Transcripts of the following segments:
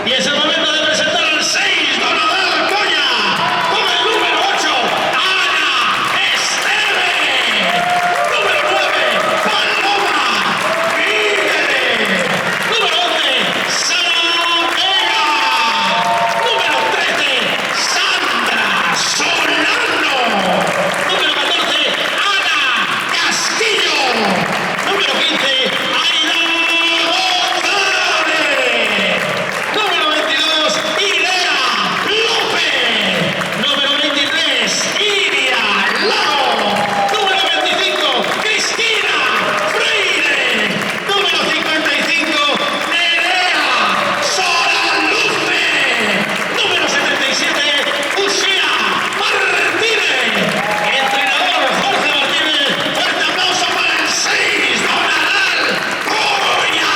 Y es el momento de presentar al 6, Donadal Coña, con el número 8, Ana Esteve, número 9, Paloma Miguel, número 11, Sara Vega, número 13, Sandra Solano, número 14, Ana Castillo, número 15, Aida González, número 22, Irea López, número 23, Iria Lago, número 25, Cristina Freire, número 55, Nerea Soraluce, número 77, Uxía Martínez, entrenador Jorge Martínez. Fuerte aplauso para el 6, Donadal Coña.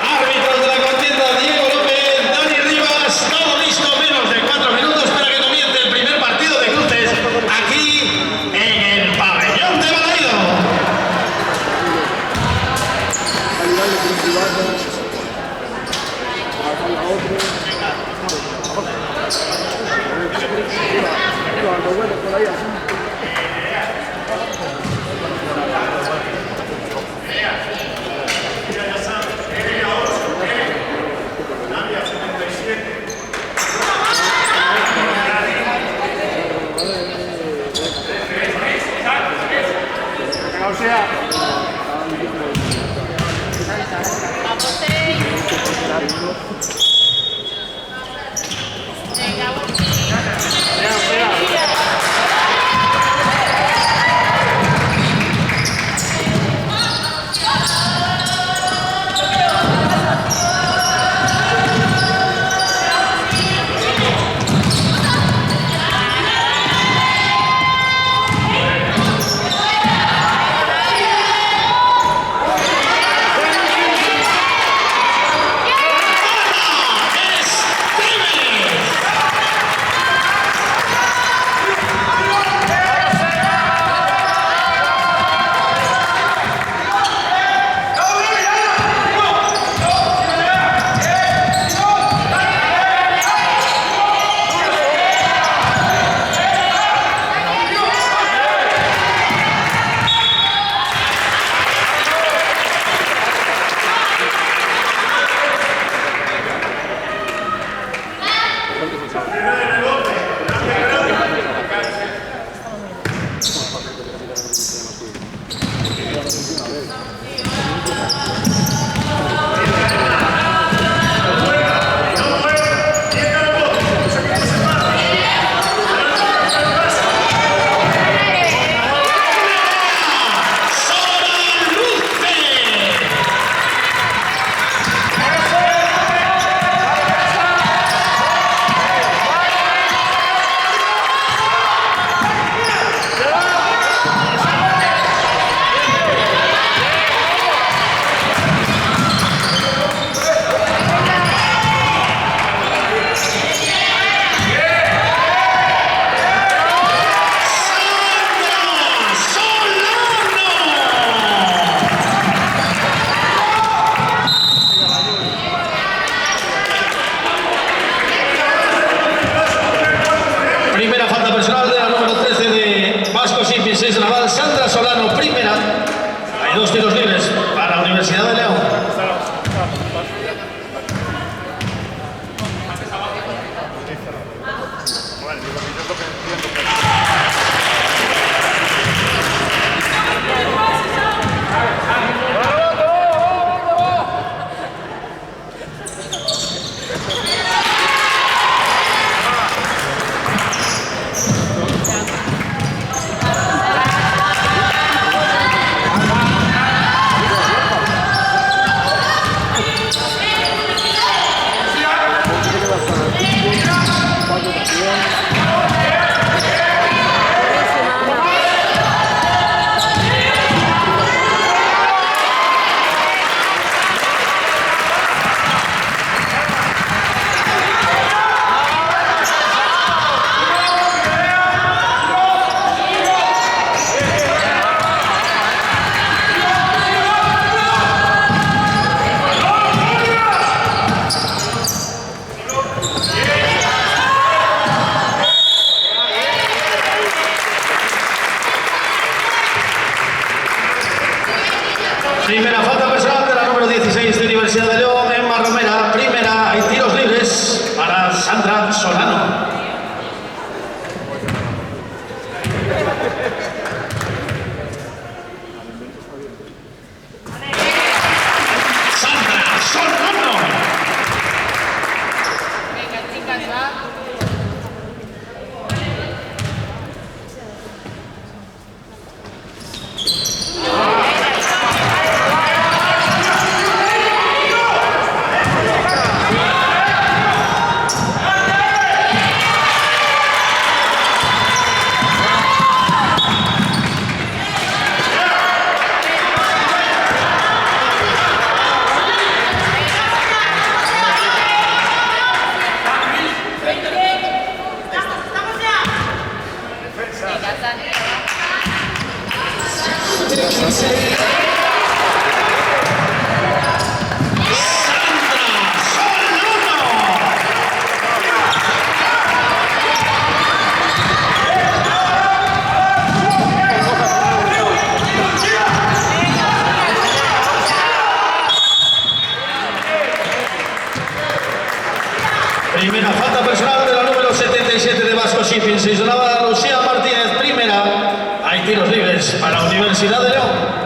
Árbitros de la contienda, Diego López, Dani Rivas, todo listo, menos de 4 minutos para que comience el primer partido de cruces aquí en el pabellón de Balaido. Primera falta personal de la número 13 de Vasco Shipping 6 de Naval, Sandra Solano, primera. Hay 2 tiros libres para la Universidad de León. Primera falta personal de la número 77 de Vasco Shipping. Se sonaba Lucía Martínez. Primera. Hay tiros libres para Universidad de León.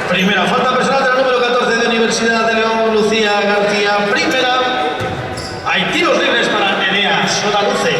Primera falta personal de la número 14 de Universidad de León, Lucía García. Primera. Hay tiros libres para Eneas Sodaluce.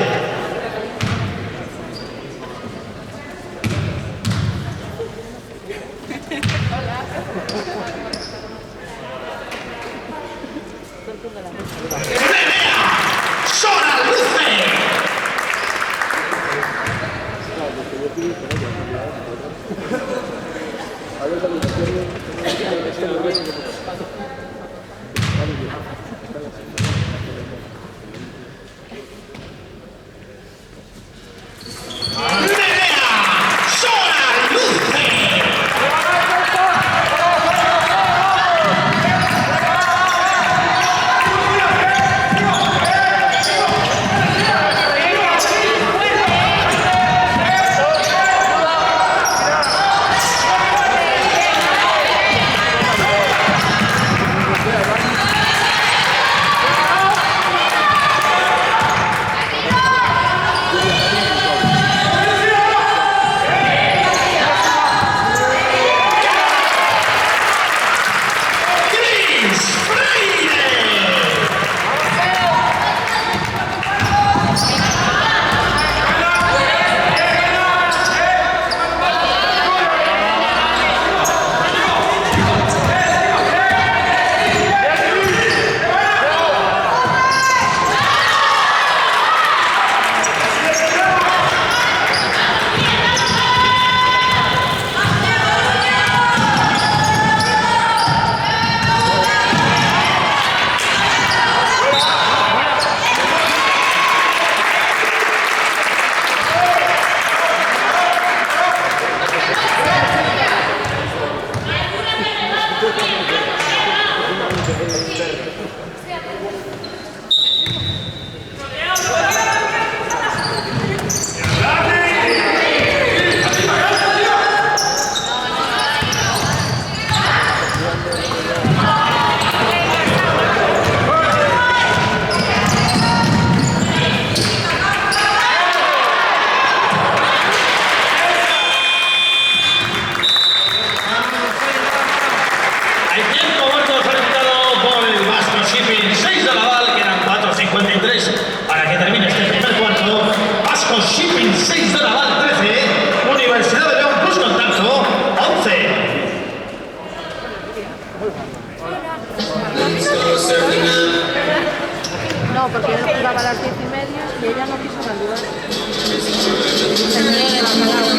No, porque él jugaba a las 10:30 y ella no quiso saludar. Se niegue la palabra.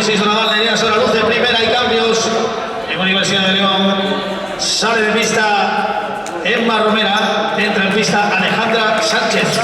6 Naval de Elías Soraluce, primera y cambios en Universidad de León. Sale de pista Emma Romera, entra en pista Alejandra Sánchez.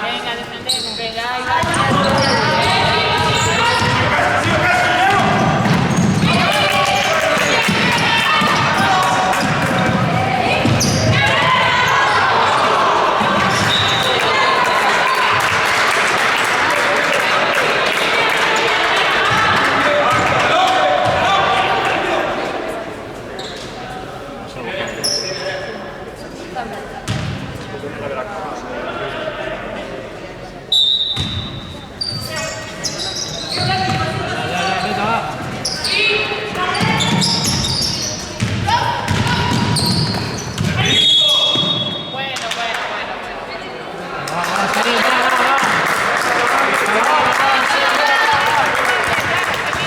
Venga, defender, venga, ahí va.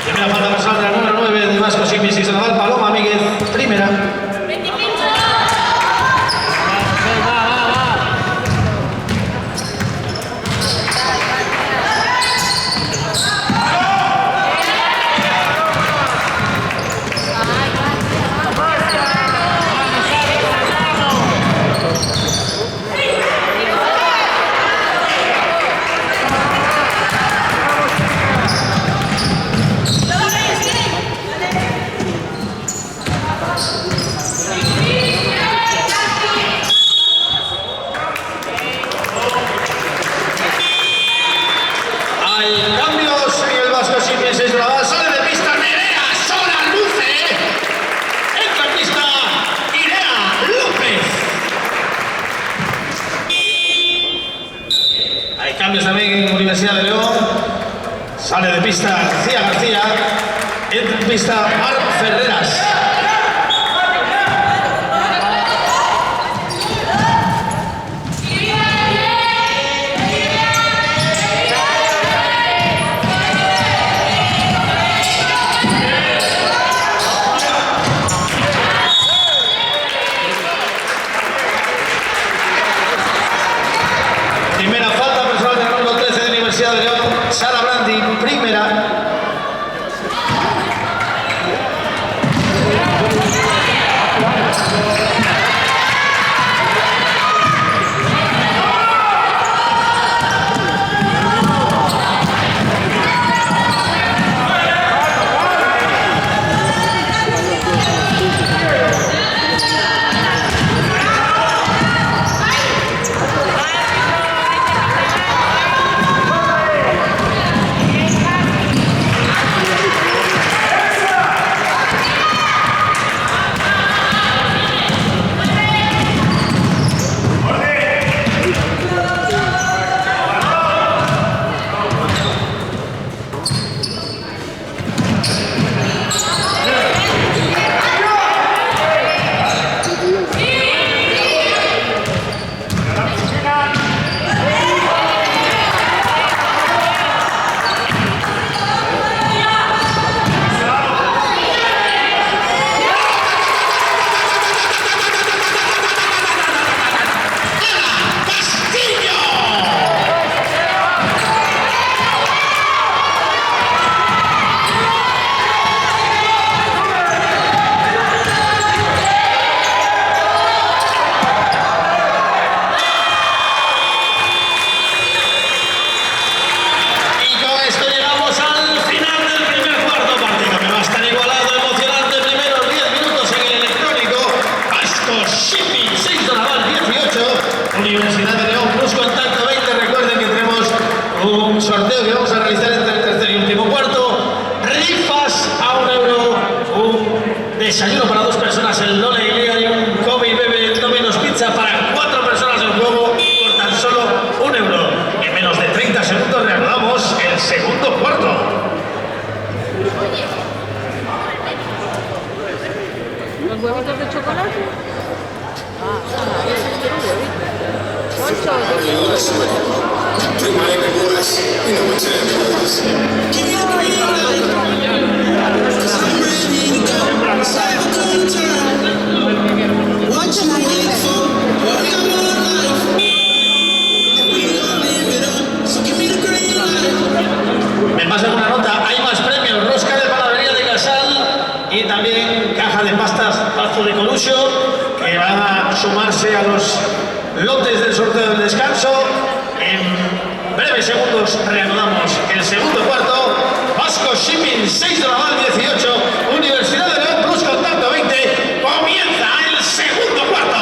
Primera falta personal de la número 9 de Vasco Simis y Sanadal, Paloma Míguez, primera. Cambios también en Universidad de León. Sale de pista García, entra en pista Mar Ferreras. Primera falta personal del número 13 de Universidad de León, Sara Brandi, primera. desayuno para 2 personas en Lola y Lea y un come y bebe Domino's Pizza para 4 personas en juego por tan solo €1. En menos de 30 segundos reanudamos el segundo cuarto. ¿Los huevitos de chocolate? Quiero huevitos. 8. Me pasan una nota, hay más premios, rosca de panadería de Casal y también caja de pastas Pazo de Colusio, que van a sumarse a los lotes del sorteo del descanso. En breves segundos reanudamos el segundo cuarto. Vasco Shipping 6 de la Val 18, Universidad de León Plus Contacto 20, comienza el segundo cuarto.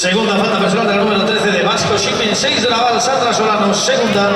Segunda falta personal del número 13 de Vasco Shipping, 6 de Naval, Sandra Solano, segunda.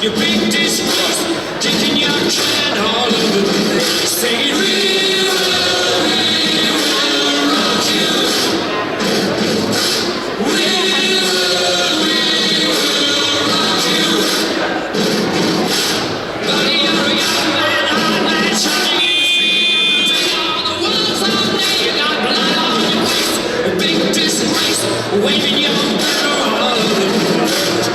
You big disgrace, taking your tread all over the place. Say we will rock you. We will rock you. Buddy, you're a young man, hard man, shining in the street. Take all the world someday. You got blood on your face. A big disgrace, waving your banner all over the place.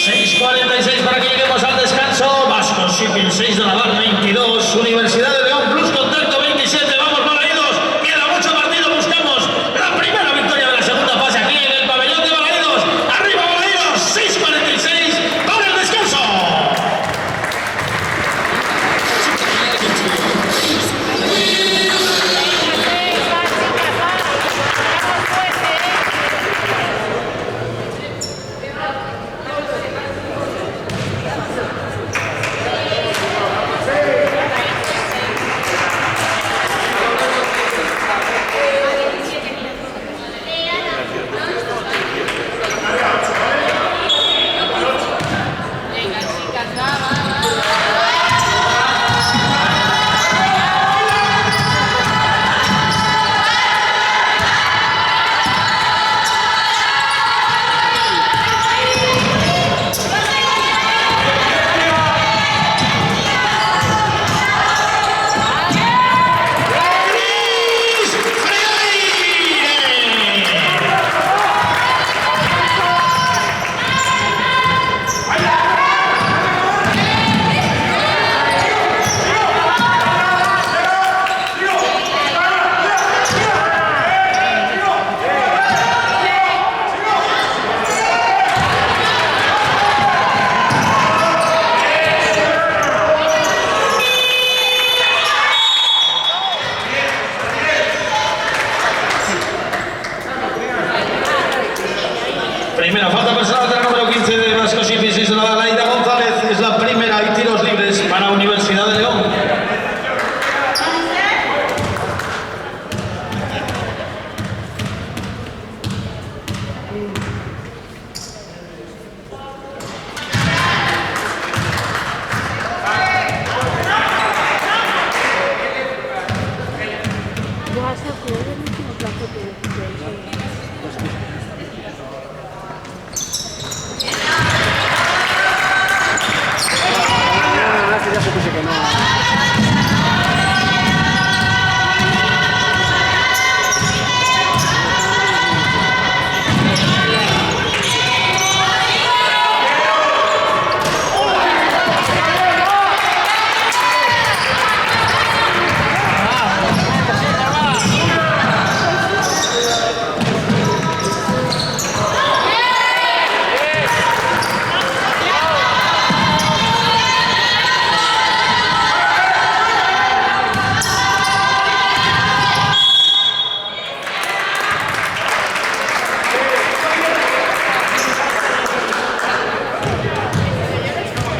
6:46 para que lleguemos al descanso. Vasco Shipping 6 de Naval 22, Universidad de León Plus Contacto 27. Vamos Balaídos, queda mucho partido, buscamos la primera victoria de la segunda fase aquí en el pabellón de Balaídos. Arriba Balaídos, 6:46 para el descanso. Primera falta personal del número 15 de Vasco Shipping 6 de Naval, Aida González. Es la primera y tiros libres para Universidad de León.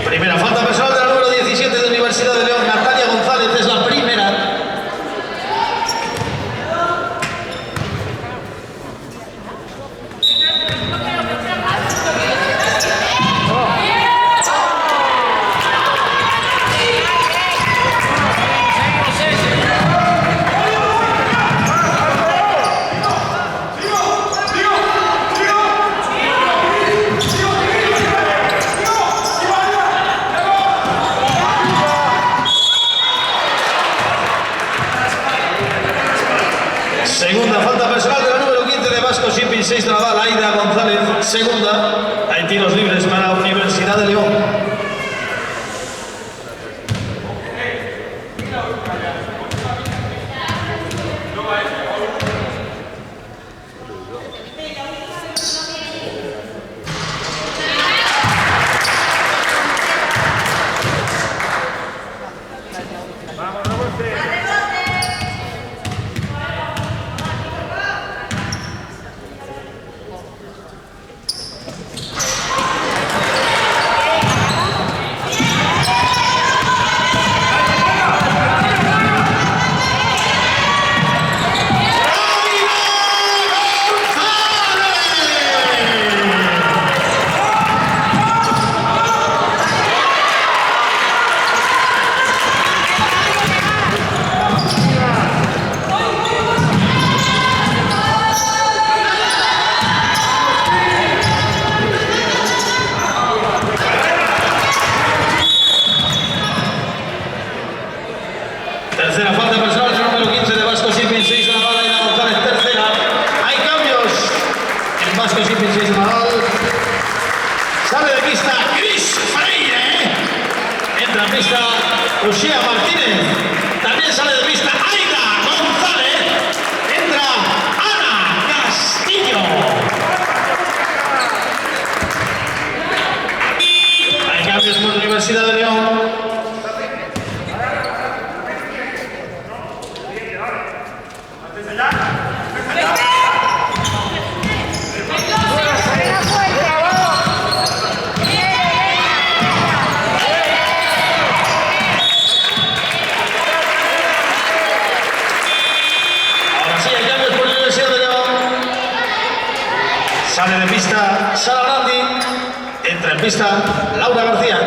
Primera falta personal del número 17 de Universidad de León, Natalia González. Es la primera. 6 de Naval, Aida González, segunda. Hay tiros libres para la Universidad de León. Tercera falta personal, el número 15 de Vasco Shipping, 6 de Naval, Aida González, tercera. Hay cambios en Vasco Shipping, 6 de Naval. Sale de pista Cris Freire. Entra en pista Uxía Martínez. También sale de pista Aida González. Entra Ana Castillo. Hay cambios por la Universidad de León. Sale de pista Sara Brandi, entra en pista Laura García.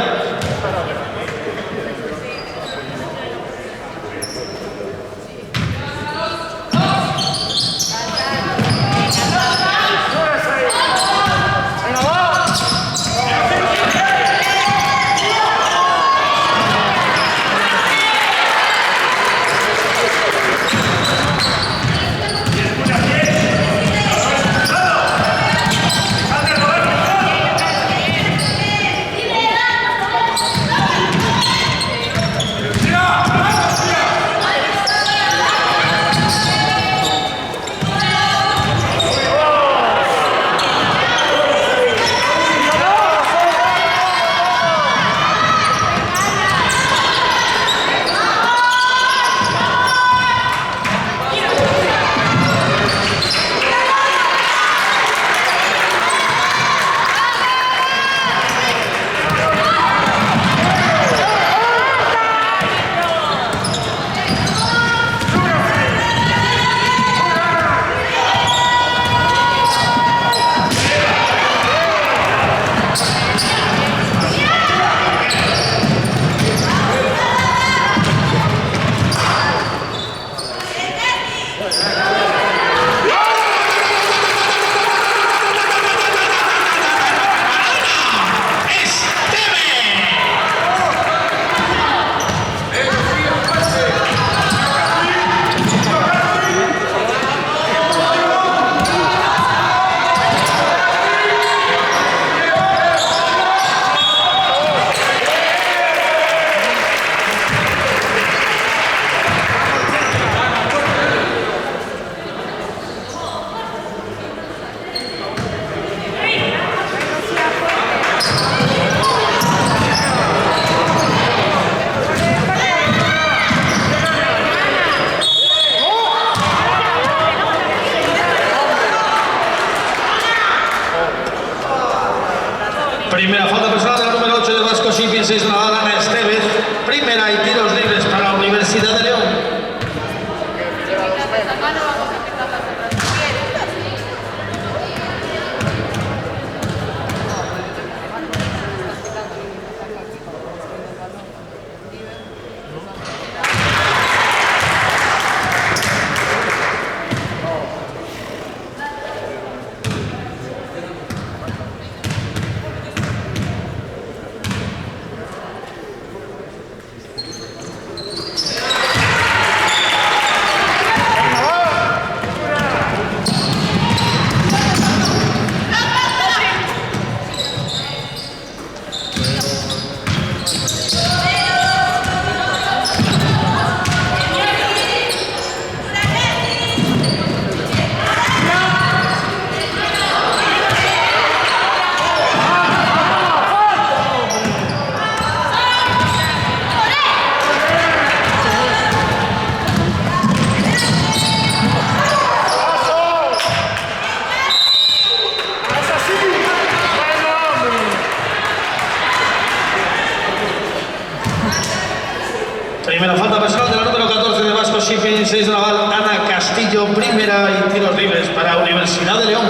Primera falta personal del número 8 de Vasco Shipping, 6 de Naval, Ana Estevez. Primera y tiros libres para la Universidad de León. Primera falta personal de la número 14 de Vasco Shipping, 6 de Naval, Ana Castillo, primera y tiros libres para Universidad de León.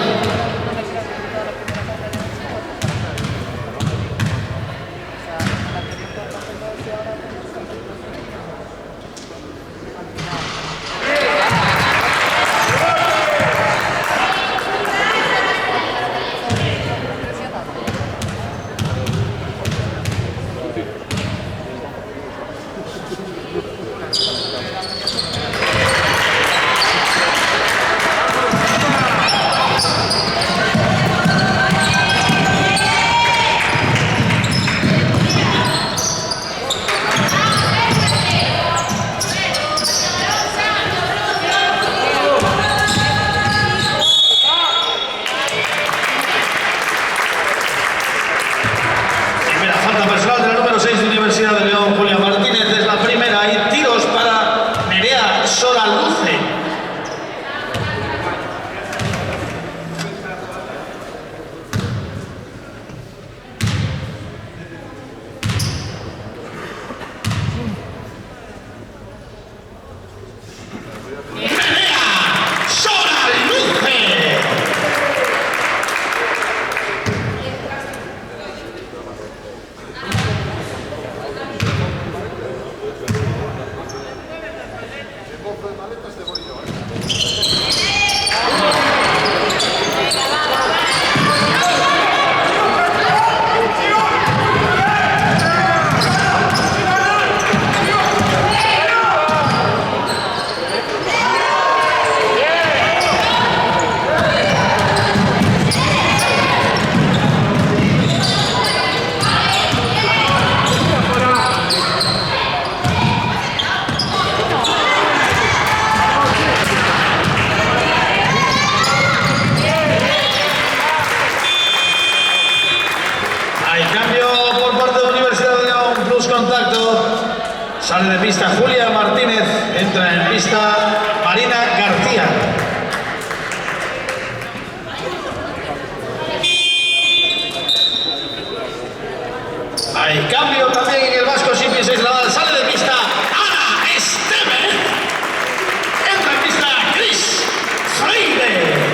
Sale de pista Julia Martínez, entra en pista Marina García. Hay cambio también en el Vasco Shipping 6 Naval, sale de pista Ana Esteve, entra en pista Cris Freire.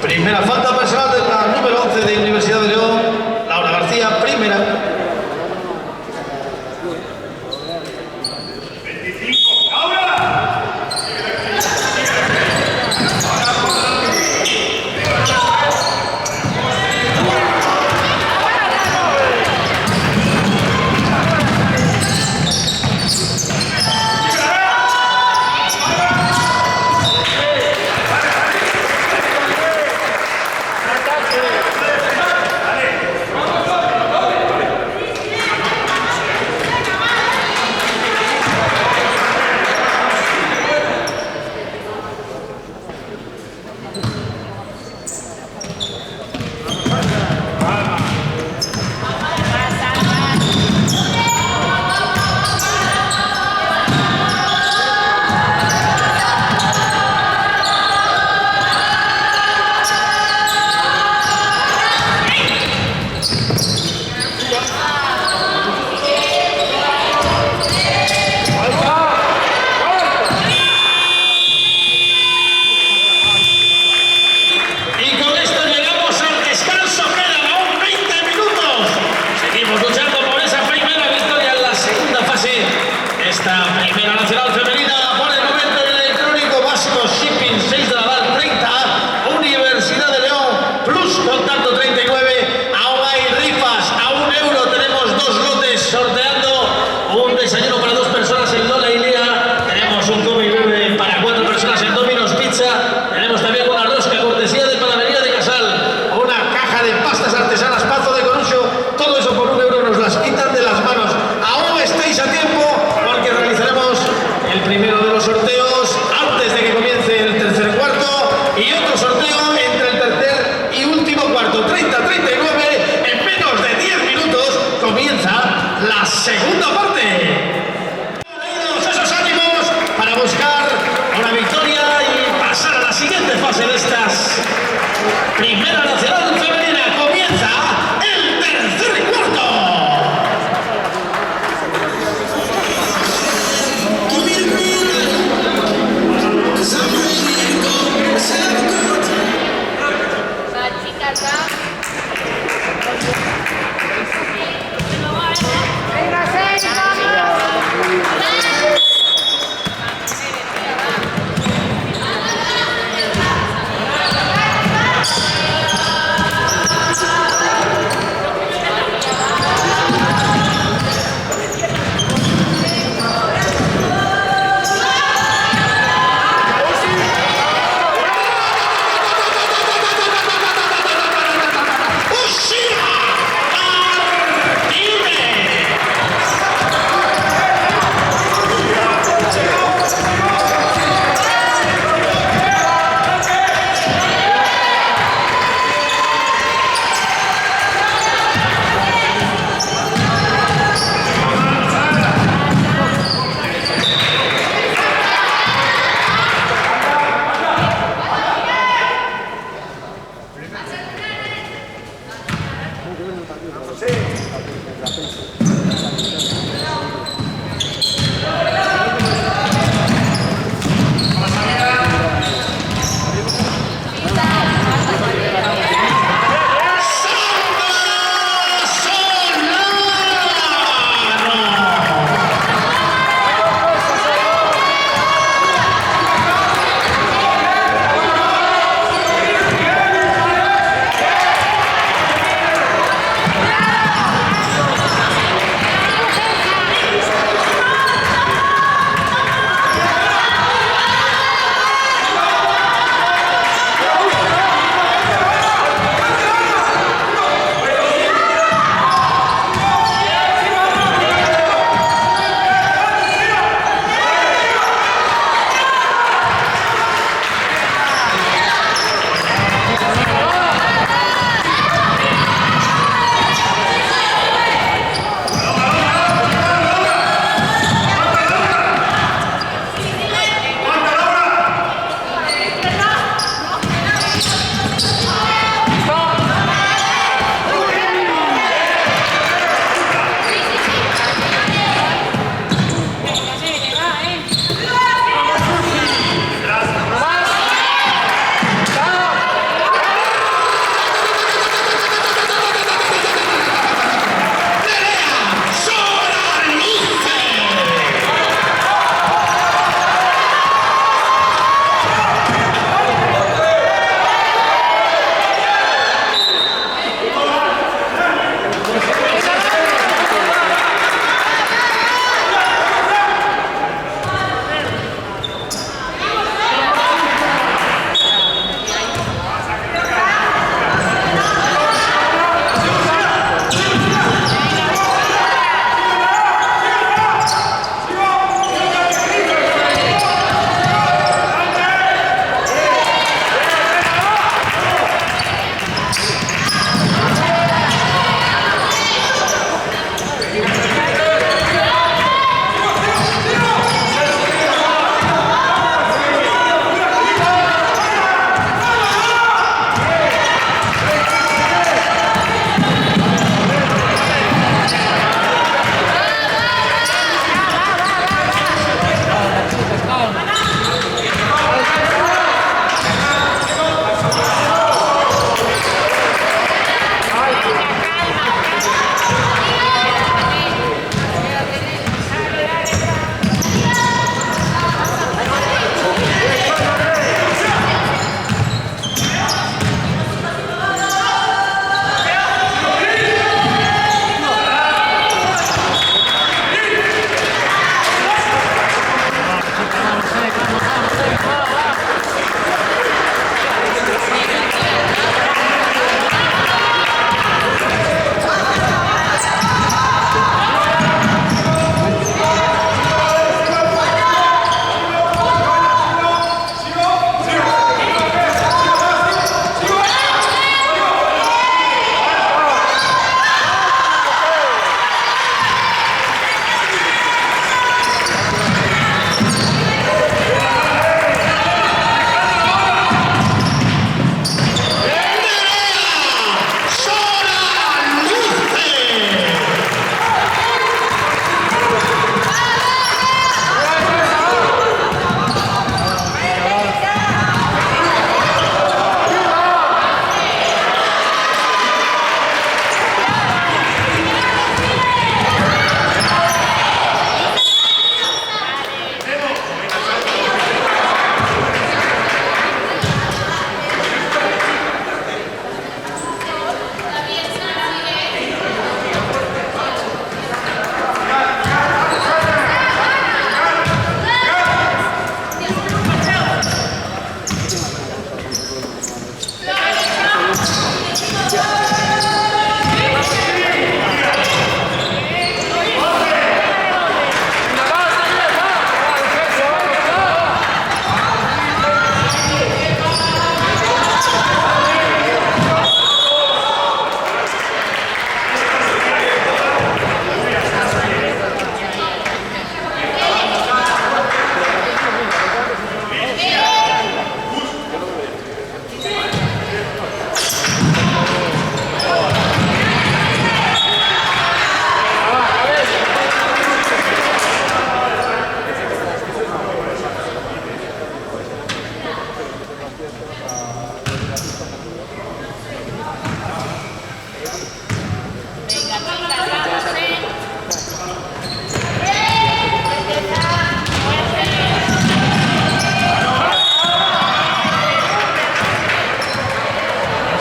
Primera falta personal de la número 11 de Universidad de León, Laura García, primera. 25, Laura. segunda parte. Unidos esos ánimos para buscar una victoria y pasar a la siguiente fase de estas Primera Nacional Femenina. Comienza el tercer cuarto. Give me the green light, 'cause I'm ready to go. Let's have a good time. Va, chicas, va. Venga, 6.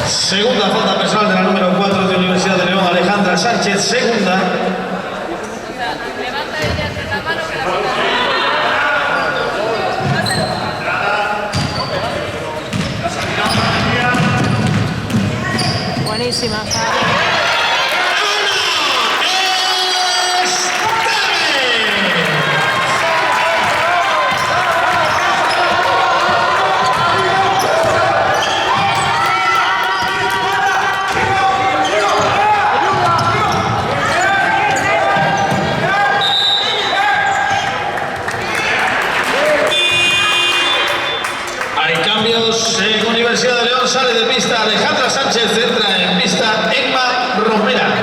Segunda falta personal de la número 4 de Universidad de León, Alejandra Sánchez, segunda. Levanta ella la mano que la pita. Buenísima. Hay cambios en Universidad de León, sale de pista Alejandra Sánchez, entra en pista Emma Romera.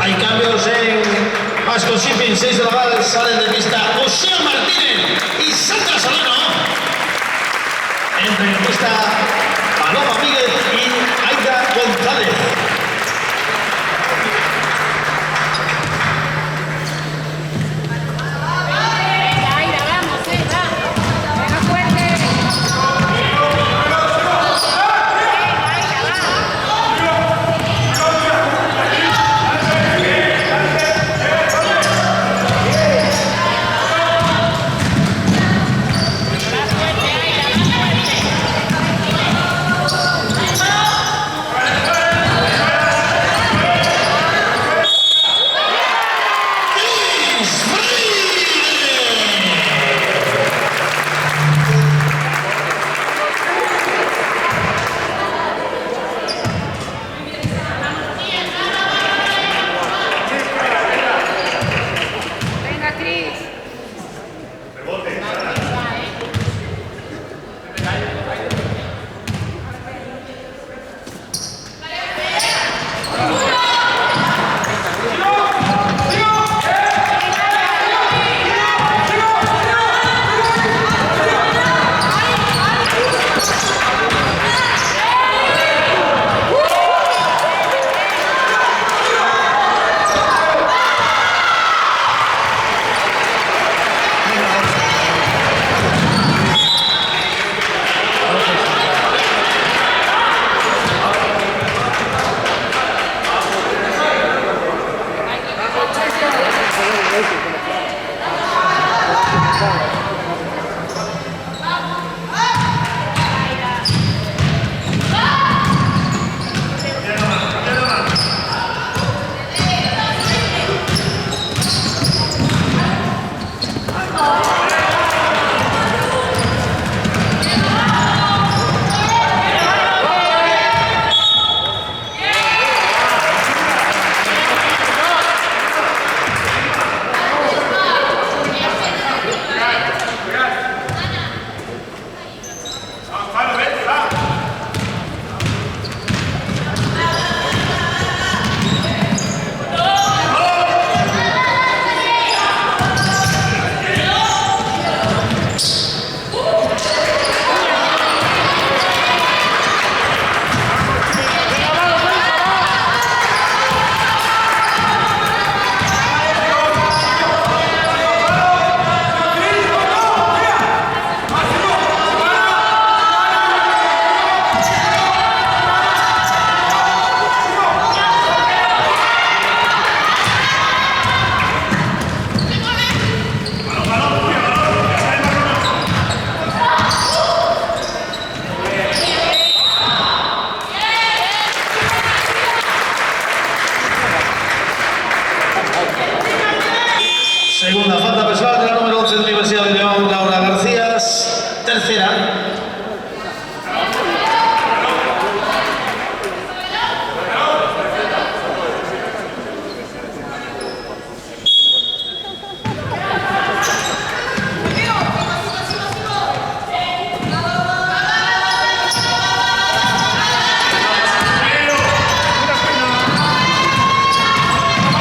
Hay cambios en Vasco Shipping, 6 de la Val, salen de pista José Martínez y Sandra Solano. Entran en pista Paloma Miguel y Aida González.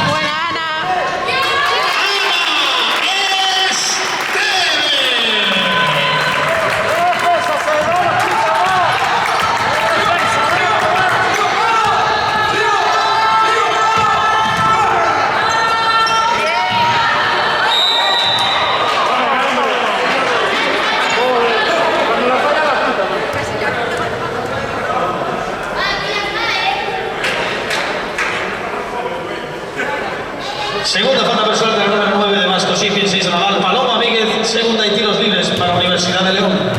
Buena, Ana. Segunda falta personal del número 9 de Vasco Sifin, 6 Naval. Paloma Míguez, segunda y tiros libres para Universidad de León.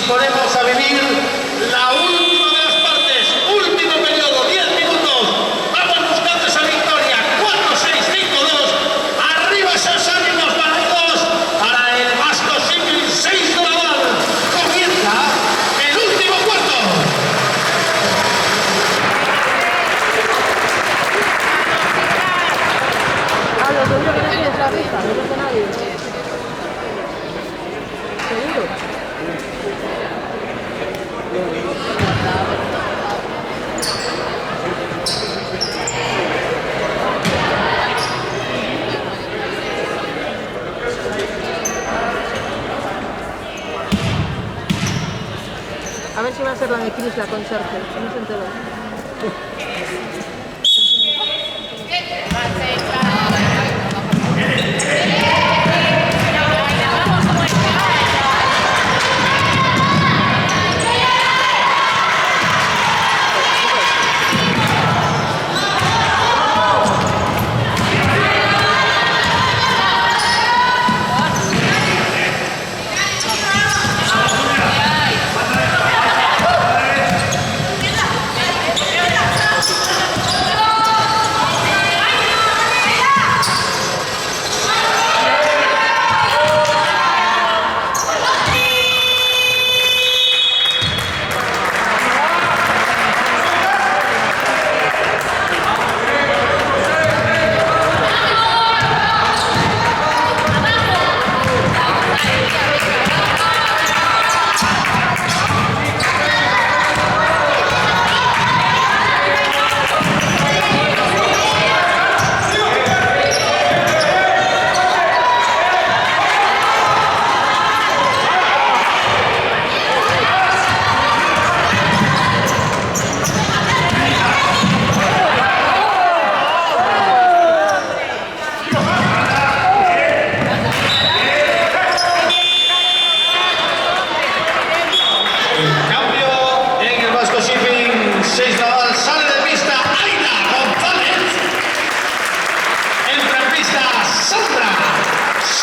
disponemos a vivir la última de las partes, último periodo, 10 minutos. Vamos buscando esa victoria, 4-6-5-2. Arriba esos ánimos baratos para el Vasco Sifin 6 de Naval. Comienza el último cuarto. Pablo, seguro que no tienes la pista, no es de nadie. ¿Seguro? A ver si va a ser la de Cris, la conserje, no se enteró.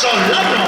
Solano.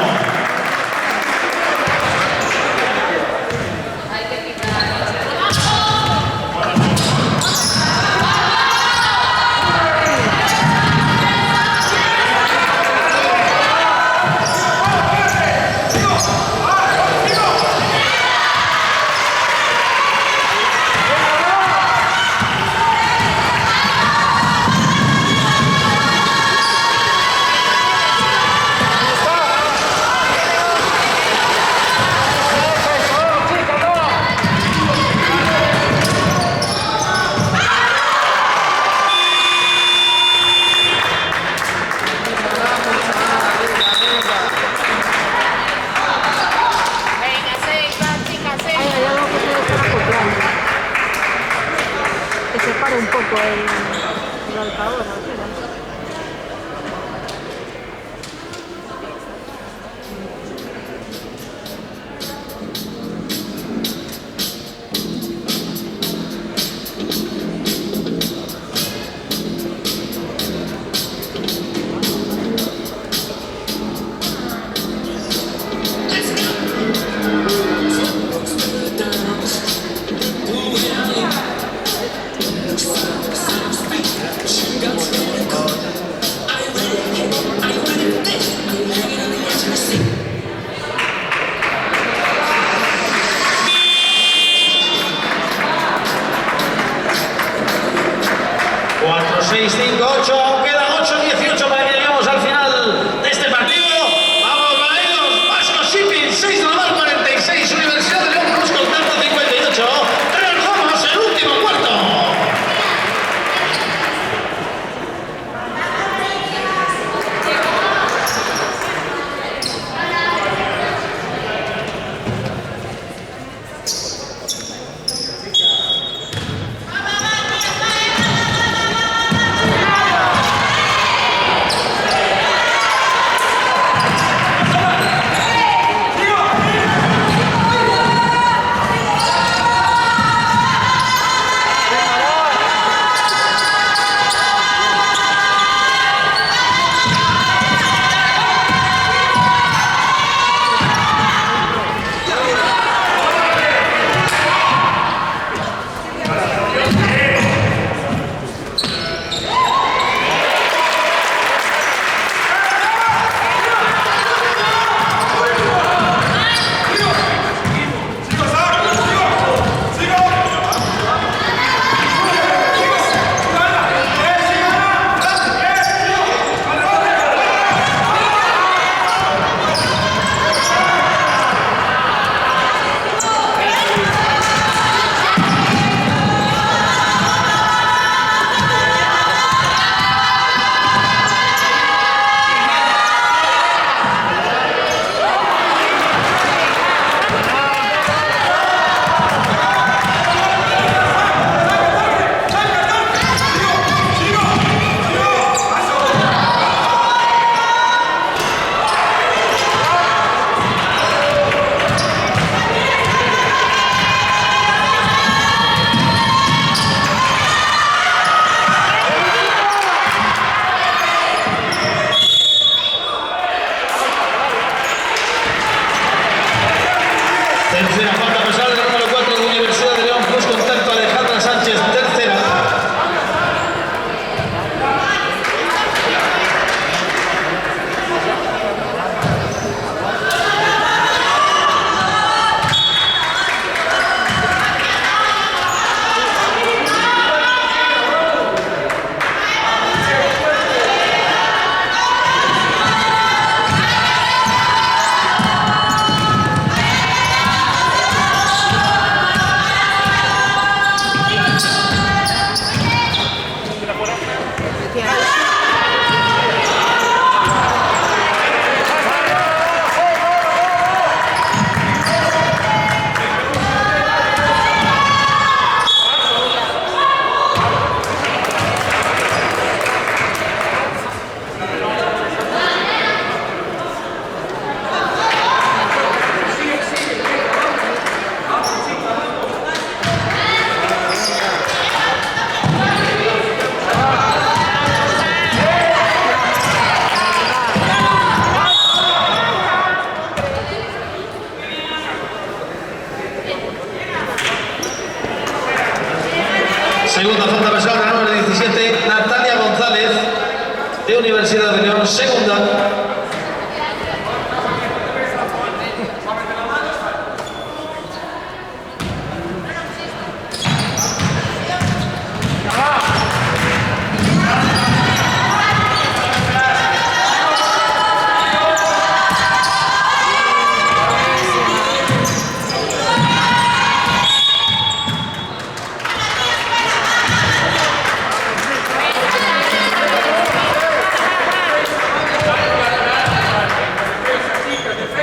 de Universidad de León, segunda.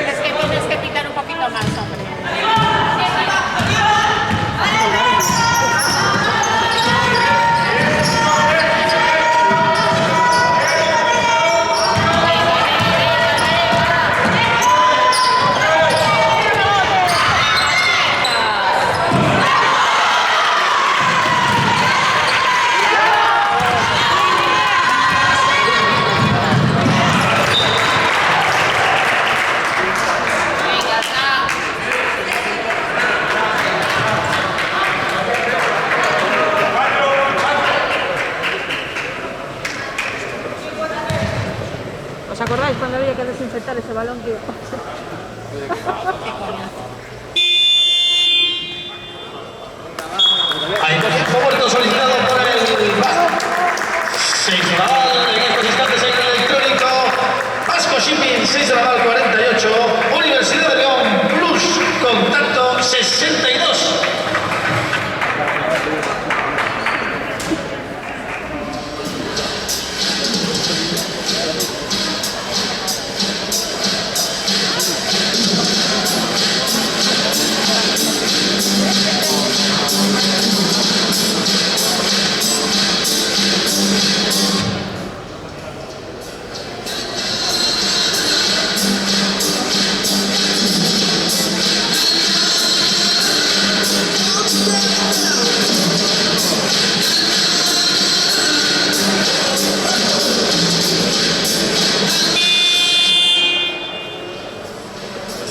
Es que tienes que picar un poquito más, hombre. Venga, está. ¿Os acordáis cuando había que desinfectar ese balón que Hay tiempo muerto solicitado por el VAR. Seizaval, en estos instantes en el electrónico. Vasco Shipping, 6 de la Val 48. Universidad de León, Plus, contacto 62.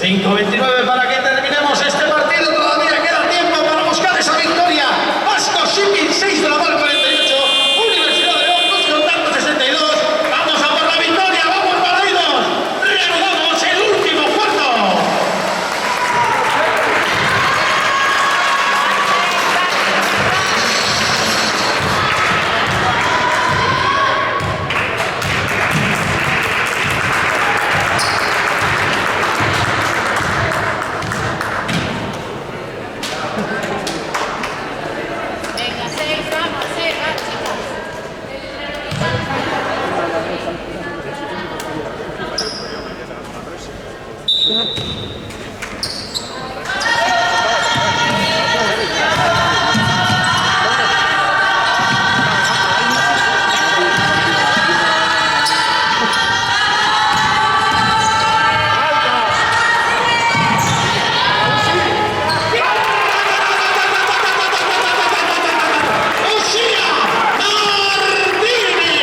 $5:29 para que terminemos este partido. Todavía queda tiempo para buscar esa victoria. Vasco Shipping, 6 de la Val 48. Universidad de León, Plus, contacto 62. Vamos a por la victoria. Vamos paraídos. Reanudamos el último cuarto. Venga, 6, vamos, 6, va, chicas. Lucía Martínez.